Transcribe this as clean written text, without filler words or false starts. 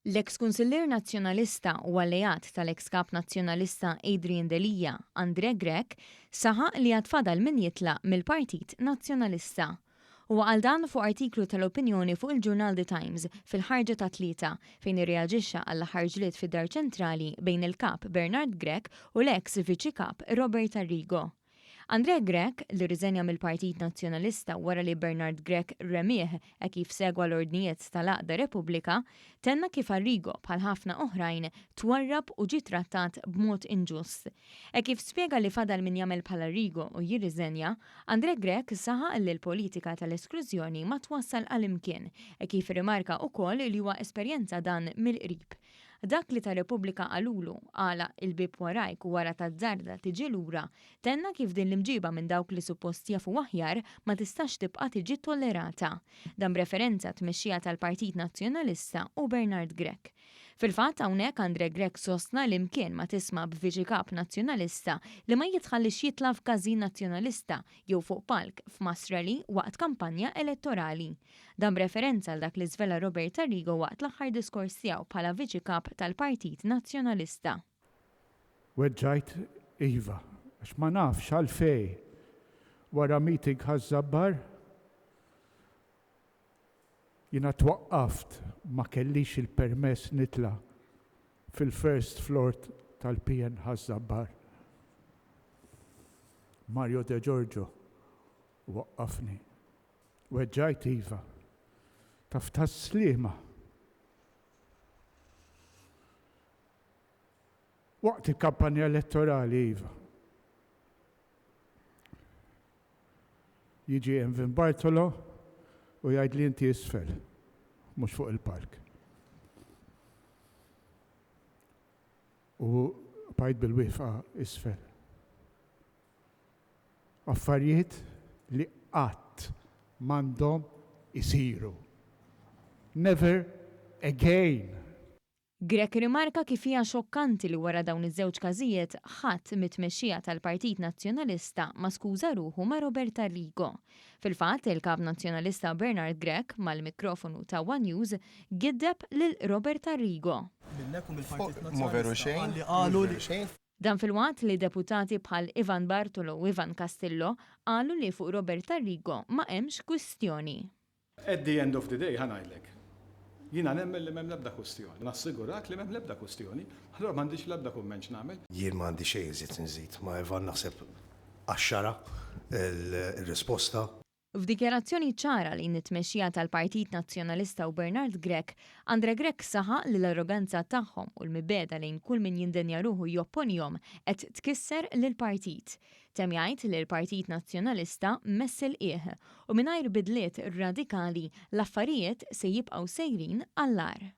L-eks kunsillier nazzjonalista u alleat tal-eks kap nazzjonalista Adrian Delija, Andre Grech, saħaq li għatfadal min jitlaq mill-Partit Nazzjonalista. U għal dan fuq artiklu tal-opinjoni fuq il-Journal The Times fil-ħarġa ta' tlieta fejn irreaġixxa għall ħarġliet fid-dar ċentrali bejn il-kap Bernard Grech u l-eks viċi kap Robert Arrigo. Andre Grech, li riżenja mill-Partit Nazzjonalista wara li Bernard Grech remieħ kif segwa l-ordnijiet tal-Aqda Repubblika, tenna kif Arrigo bħal ħafna oħrajn twarrab u ġie trattat b'mod inġust. Kif spjega li fadal min jagħmel bħal Arrigo u jirriżenja, Andre Grech saħaq li l-politika tal-esklużjoni ma twassal għal-imkien, kif rimarka wkoll li huwa esperjenza dan mill-qrib. Dak li ta' Repubblika għalulu għala il-bib warajk u wara ta' żarda tiġi lura, tenna kif din l-imġiba minn dawk li suppost jafu aħjar ma tistax tibqa' tiġi tollerata. Dan b'referenza tmexxija tal-Partit Nazzjonalista u Bernard Grech. Fil-fatt hawnhekk Andre Grech sostna li imkien ma tisma' b'viċi kap nazzjonalista li ma jitħallix jitla f'każin nazzjonalista jew fuq palk f'Masrali waqt kampanja elettorali. Dan b'referenza għal dak li żvela Robert Arrigo waqt l-aħħar diskors tiegħu bħala viċi kap tal-Partit Nazzjonalista. Weġġajt Iva, għax ma nafx għalfej wara meeting ħażabbar jiena twaqqaft ma kellix il-permess nitla fil-first floor tal-PN ħażabbar. Mario De Giorgio waqqafni. Weġġajt Iva, taf tas-sliema. Waqt il-kampanja elettorali, Iva. Jiġi Envin Bartolo u jgħid li inti isfel, mhux fuq il-park. U bajt bil-wifqa isfel. Affarijiet li qatt m'għandhom isiru. Never again. Grech rimarka kif hija xokkanti li wara dawn iż-żewġ każijiet ħadd mit-tmexxija tal-Partit Nazzjonalista ma skuża ruħu ma' Robert Arrigo. Fil-fatt il-kap Nazzjonalista Bernard Grech mal-mikrofonu ta' One News giddeb lil Robert Arrigo. Dan fil-waqt li deputati bħal Ivan Bartolo u Ivan Castillo qalu li fuq Robert Arrigo ma hemmx kwistjoni. At the end of the day ħanajdlek. Jina nemmel li m'hemm l-ebda kwestjoni. Nassigurak li m'hemm l-ebda kwestjoni, allura m'għandix l-ebda kumment nagħmel. Jien m'għandi xejn iżid nżid ma' Ivan naħseb għaxxara il-risposta. F'dikjarazzjoni ċara li n-tmexxija tal-Partit Nazzjonalista u Bernard Grech, Andre Grech saħaq li l-arroganza tagħhom u l-mibeda lejn kull min jindenja ruħu jopponihom qed tkisser lill-partit. Temm jgħid li l-Partit Nazzjonalista messel qiegħ u mingħajr bidliet radikali l-affarijiet se jibqgħu sejrin għall-agħar.